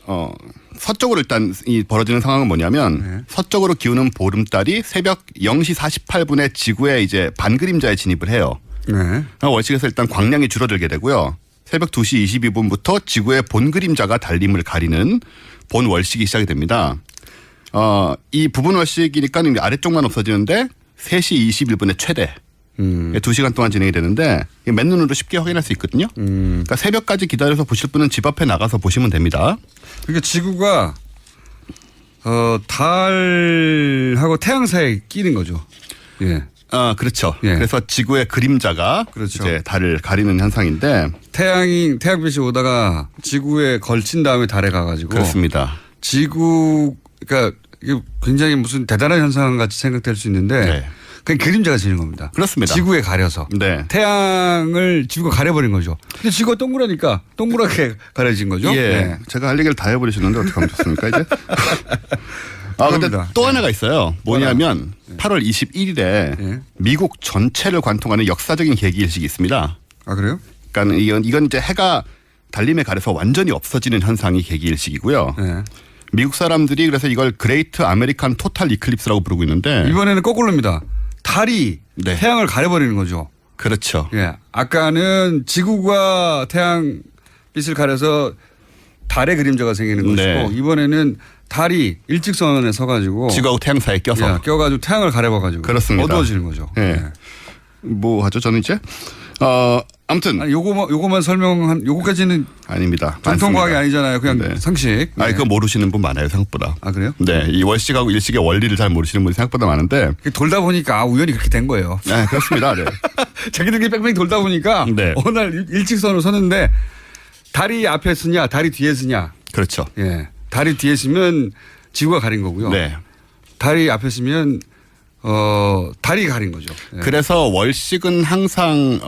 서쪽으로 일단 이 벌어지는 상황은 뭐냐면 서쪽으로 기우는 보름달이 새벽 0시 48분에 지구의 이제 반그림자에 진입을 해요. 네. 월식에서 일단 광량이 줄어들게 되고요. 새벽 2시 22분부터 지구의 본 그림자가 달림을 가리는 본 월식이 시작이 됩니다. 이 부분 월식이니까 아래쪽만 없어지는데 3시 21분에 최대. 2시간 동안 진행이 되는데 맨눈으로 쉽게 확인할 수 있거든요. 그러니까 새벽까지 기다려서 보실 분은 집 앞에 나가서 보시면 됩니다. 그러니까 지구가 달하고 태양 사이에 끼는 거죠. 예. 그렇죠. 예. 그래서 지구의 그림자가 그렇죠. 이제 달을 가리는 현상인데 태양빛이 오다가 지구에 걸친 다음에 달에 가가지고 그렇습니다. 그러니까 이게 굉장히 무슨 대단한 현상 같이 생각될 수 있는데 네. 그냥 그림자가 지는 겁니다. 그렇습니다. 지구에 가려서. 네. 태양을 지구가 가려버린 거죠. 근데 지구가 동그라니까 동그랗게 가려진 거죠. 예. 네. 제가 할 얘기를 다 해버리시는데 어떻게 하면 좋습니까, 이제? 근데 그럽니다. 또 하나가 있어요. 뭐냐면 8월 21일에 미국 전체를 관통하는 역사적인 계기일식이 있습니다. 아, 그래요? 그러니까 이건 이제 해가 달림에 가려서 완전히 없어지는 현상이 계기일식이고요. 네. 미국 사람들이 그래서 이걸 그레이트 아메리칸 토탈 이클립스라고 부르고 있는데 이번에는 거꾸로입니다. 달이 네. 태양을 가려버리는 거죠. 그렇죠. 예. 아까는 지구가 태양 빛을 가려서 달의 그림자가 생기는 것이고 네. 이번에는 달이 일직선에 서가지고 지구하고 태양 사이에 껴서 껴가지고 태양을 가려봐가지고 그렇습니다. 어두워지는 거죠. 네. 네. 뭐 하죠? 저는 이제 아무튼 아니, 요거만 설명한 요거까지는 아닙니다. 전통 과학이 아니잖아요. 그냥 네. 상식. 아니 그거 모르시는 분 많아요 생각보다. 아, 그래요? 네, 이 월식하고 일식의 원리를 잘 모르시는 분이 생각보다 많은데. 돌다 보니까 우연히 그렇게 된 거예요. 네, 그렇습니다. 네. 자기들끼리 뺑뺑 돌다 보니까 네. 어느 날 일직선으로 서는데 달이 앞에 서냐 달이 뒤에 서냐. 그렇죠. 예. 달이 뒤에 서면 지구가 가린 거고요. 네. 달이 앞에 서면 달이 가린 거죠. 예. 그래서 월식은 항상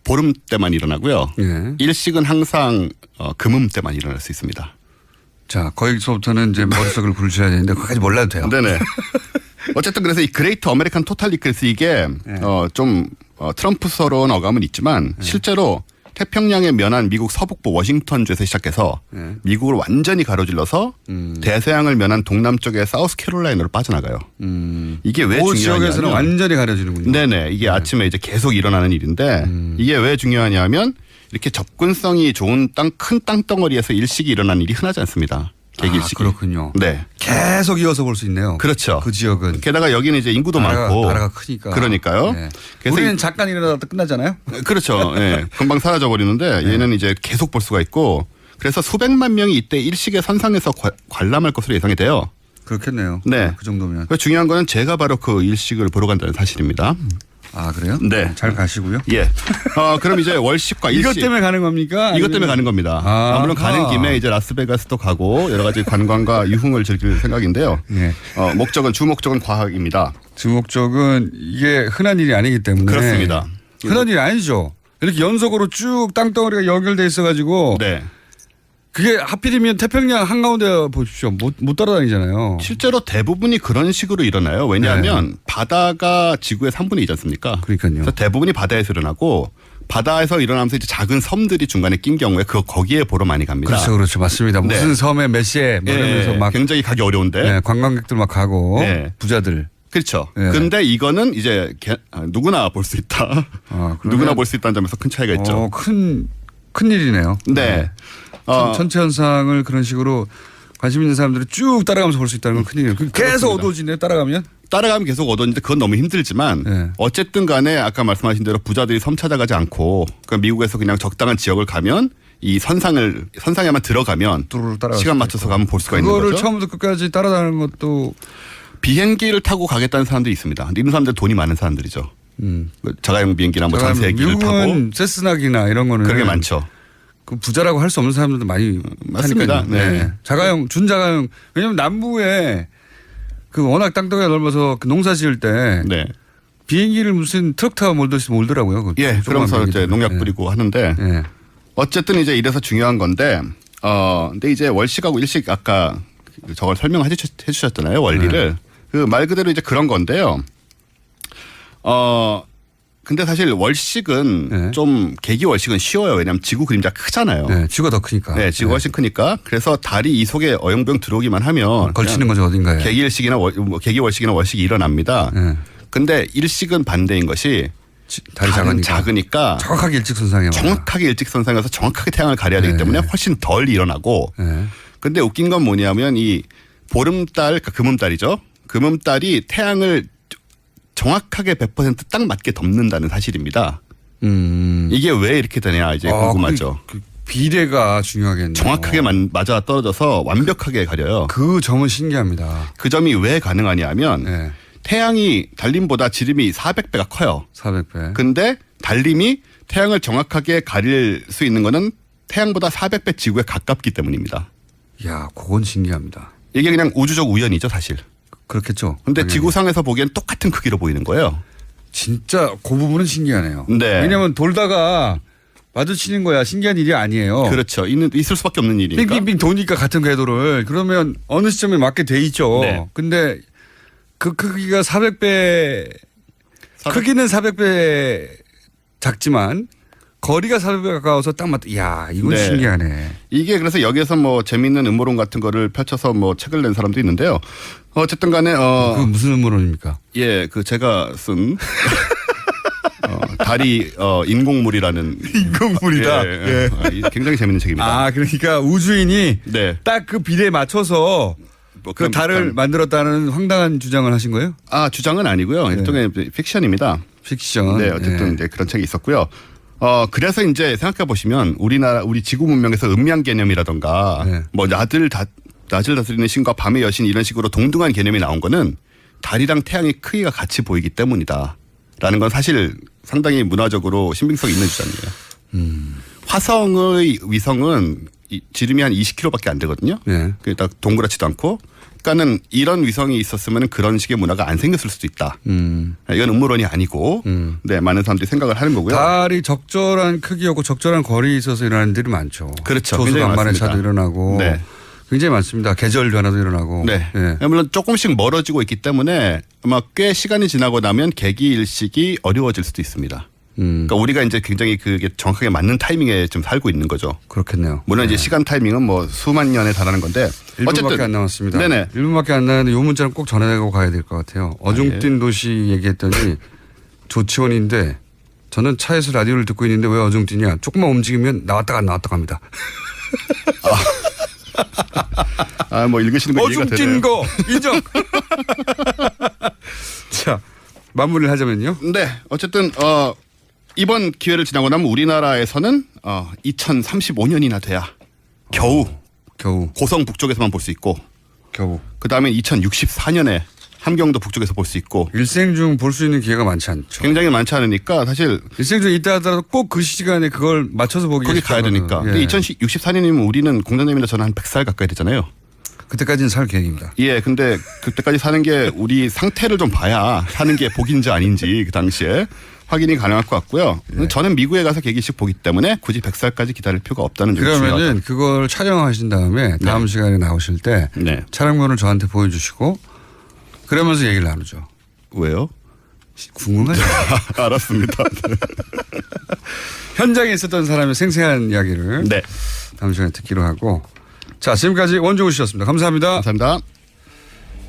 보름 때만 일어나고요. 예. 일식은 항상 금음 때만 일어날 수 있습니다. 자, 거기서부터는 이제 머릿속을 굴리셔야 되는데 그까지 몰라도 돼요. 네네. 어쨌든 그래서 이 그레이트 아메리칸 토탈 이클립스 이게 좀 트럼프스러운 어감은 있지만 실제로 태평양에 면한 미국 서북부 워싱턴주에서 시작해서 미국을 완전히 가로질러서 대서양을 면한 동남쪽의 사우스캐롤라이나로 빠져나가요. 이게 왜 그 중요하냐면 지역에서는 완전히 가려지는군요. 네네. 이게 아침에 이제 계속 일어나는 일인데 이게 왜 중요하냐면 이렇게 접근성이 좋은 큰 땅덩어리에서 일식이 일어나는 일이 흔하지 않습니다. 계기일식이. 그렇군요. 네. 계속 이어서 볼 수 있네요. 그렇죠. 그 지역은. 게다가 여기는 이제 인구도 많고 나라가 크니까. 그러니까요. 네. 그래서 우리는 잠깐 일어나다 끝나잖아요. 그렇죠. 예. 금방 사라져 버리는데 얘는 이제 계속 볼 수가 있고 그래서 수백만 명이 이때 일식의 선상에서 관람할 것으로 예상이 돼요. 그렇겠네요. 네. 그 정도면. 중요한 거는 제가 바로 그 일식을 보러 간다는 사실입니다. 아, 그래요? 네. 잘 가시고요. 예. 그럼 이제 월식과 일식. 이것 때문에 가는 겁니까? 이것 때문에 가는 겁니다. 물론 가는 김에 이제 라스베가스도 가고 여러 가지 관광과 유흥을 즐길 생각인데요. 예. 주목적은 과학입니다. 주목적은 이게 흔한 일이 아니기 때문에. 그렇습니다. 흔한 일이 아니죠. 이렇게 연속으로 쭉 땅덩어리가 연결돼 있어가지고. 네. 그게 하필이면 태평양 한가운데 보십시오. 못 따라다니잖아요. 실제로 대부분이 그런 식으로 일어나요. 왜냐하면 바다가 지구의 3분의 2지 않습니까? 그러니까요. 그래서 대부분이 바다에서 일어나고 바다에서 일어나면서 이제 작은 섬들이 중간에 낀 경우에 거기에 보러 많이 갑니다. 그렇죠. 맞습니다. 네. 무슨 섬에 몇 시에 뭐 이러면서 막 굉장히 가기 어려운데. 네, 관광객들 막 가고 네. 부자들. 그렇죠. 네. 근데 이거는 이제 누구나 볼 수 있다. 누구나 볼 수 있다는 점에서 큰 차이가 있죠. 큰 일이네요. 네. 전체 현상을 그런 식으로 관심 있는 사람들이 쭉 따라가면서 볼 수 있다는 건 큰일이에요. 계속 어두워지네요. 따라가면 계속 어두워지는데 그건 너무 힘들지만 네. 어쨌든 간에 아까 말씀하신 대로 부자들이 섬 찾아가지 않고 그러니까 미국에서 그냥 적당한 지역을 가면 이 선상에만 들어가면 시간 맞춰서 가면 볼 수가 있는 거죠. 그거를 처음부터 끝까지 따라다니는 것도 비행기를 타고 가겠다는 사람들이 있습니다. 이런 사람들 돈이 많은 사람들이죠. 자가용 비행기나 뭐 전세기를 타고. 미국은 세스나기나 이런 거는 그런 게 많죠. 그 부자라고 할 수 없는 사람들도 많이 맞습니다. 네. 자가용, 준자가용. 왜냐면 남부에 그 워낙 땅덩이가 넓어서 그 농사 지을 때 네. 비행기를 무슨 트럭 타고 몰더라고요. 예, 그러면서 이제 농약 뿌리고 하는데 어쨌든 이제 이래서 중요한 건데 근데 이제 월식하고 일식 아까 저걸 설명해 주셨잖아요. 원리를. 그 말 그대로 이제 그런 건데요. 근데 사실 월식은 좀 계기 월식은 쉬워요. 왜냐하면 지구 그림자 크잖아요. 네, 지구가 더 크니까. 네, 지구가 훨씬 크니까. 그래서 달이 이 속에 어영부영 들어오기만 하면 걸치는 거죠 어딘가에. 계기 일식이나 계기 월식이나 월식이 일어납니다. 근데 일식은 반대인 것이 달이 작으니까 정확하게 일직선상에 정확하게 일직선상에서 정확하게 태양을 가려야 되기 때문에 훨씬 덜 일어나고. 근데 웃긴 건 뭐냐면 이 보름달, 그러니까 금음달이죠. 금음달이 태양을 정확하게 100% 딱 맞게 덮는다는 사실입니다. 이게 왜 이렇게 되냐 이제 궁금하죠. 그 비례가 중요하겠네요. 정확하게 맞아 떨어져서 완벽하게 가려요. 그 점은 신기합니다. 그 점이 왜 가능하냐면 태양이 달림보다 지름이 400배가 커요. 400배. 근데 달림이 태양을 정확하게 가릴 수 있는 거는 태양보다 400배 지구에 가깝기 때문입니다. 야, 그건 신기합니다. 이게 그냥 우주적 우연이죠, 사실. 그렇겠죠. 근데 당연히. 지구상에서 보기엔 똑같은 크기로 보이는 거예요. 진짜 그 부분은 신기하네요. 네. 왜냐하면 돌다가 마주치는 거야 신기한 일이 아니에요. 그렇죠. 있을 수밖에 없는 일이니까. 빙빙빙 도니까 같은 궤도를 그러면 어느 시점에 맞게 돼 있죠. 네. 근데 그 크기가 400배 크기는 400배 작지만 거리가 400배 가까워서 딱 맞다. 이야 이건 네. 신기하네. 이게 그래서 여기에서 뭐 재미있는 음모론 같은 거를 펼쳐서 뭐 책을 낸 사람도 있는데요. 어쨌든 간에 그 무슨 음모론입니까? 예, 그 제가 쓴 달이 인공물이라는 인공물이다. 예. 굉장히 재밌는 책입니다. 아 그러니까 우주인이 네. 딱 그 비례에 맞춰서 뭐 그 달을 만들었다는 황당한 주장을 하신 거예요? 아 주장은 아니고요. 일종의 픽션입니다. 픽션. 네, 어쨌든 이제 그런 책이 있었고요. 그래서 이제 생각해 보시면 우리 지구 문명에서 음양 개념이라던가 뭐 낮을 다스리는 신과 밤의 여신 이런 식으로 동등한 개념이 나온 거는 달이랑 태양의 크기가 같이 보이기 때문이다라는 건 사실 상당히 문화적으로 신빙성이 있는 주장이에요. 화성의 위성은 지름이 한 20km밖에 안 되거든요. 네. 그게 딱 동그랗지도 않고. 그러니까는 이런 위성이 있었으면 그런 식의 문화가 안 생겼을 수도 있다. 이건 음모론이 아니고, 네 많은 사람들이 생각을 하는 거고요. 달이 적절한 크기였고 적절한 거리에 있어서 일어나는 일이 많죠. 그렇죠. 조수간만의 굉장히 차도 일어나고, 네. 굉장히 많습니다. 계절 변화도 일어나고. 네. 네. 물론 조금씩 멀어지고 있기 때문에 아마 꽤 시간이 지나고 나면 개기 일식이 어려워질 수도 있습니다. 그러니까 우리가 이제 굉장히 그게 정확하게 맞는 타이밍에 좀 살고 있는 거죠. 그렇겠네요. 물론 이제 시간 타이밍은 뭐 수만 년에 달하는 건데 1분밖에 어쨌든 안 남았습니다. 네네. 1분밖에 안 남았는데 이 문자는 꼭 전해내고 가야 될 것 같아요. 어중뛴 도시 얘기했더니 조치원인데 저는 차에서 라디오를 듣고 있는데 왜 어중뛰냐. 조금만 움직이면 나왔다가 안 나왔다가 합니다. 뭐 읽으시는 거 이해가 되네요. 어중뛴 거 인정. 자 마무리를 하자면요. 네. 어쨌든 이번 기회를 지나고 나면 우리나라에서는 2035년이나 돼야 겨우 고성 북쪽에서만 볼 수 있고 겨우 그다음에 2064년에 함경도 북쪽에서 볼 수 있고 일생 중 볼 수 있는 기회가 많지 않죠. 굉장히 많지 않으니까 사실 일생 중 있다 하더라도 꼭 그 시간에 그걸 맞춰서 보기 거기 가야 되니까. 예. 근데 2064년이면 우리는 공장장님이나 저는 한 100살 가까이 되잖아요. 그때까지는 살 계획입니다. 예, 근데 그때까지 사는 게 우리 상태를 좀 봐야 사는 게 복인지 아닌지 그 당시에 확인이 가능할 것 같고요. 저는 미국에 가서 개기식 보기 때문에 굳이 100살까지 기다릴 필요가 없다는 점이 중요하다. 그러면은 그걸 촬영하신 다음에 다음 시간에 나오실 때 촬영본을 저한테 보여주시고 그러면서 얘기를 나누죠. 왜요? 궁금하죠. 알았습니다. 현장에 있었던 사람의 생생한 이야기를 다음 시간에 듣기로 하고 자 지금까지 원종우 씨였습니다. 감사합니다. 감사합니다.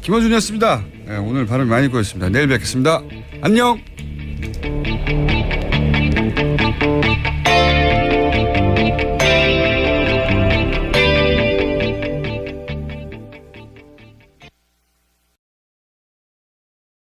김어준이었습니다. 네, 오늘 발음이 많이 꼬였습니다. 내일 뵙겠습니다. 안녕.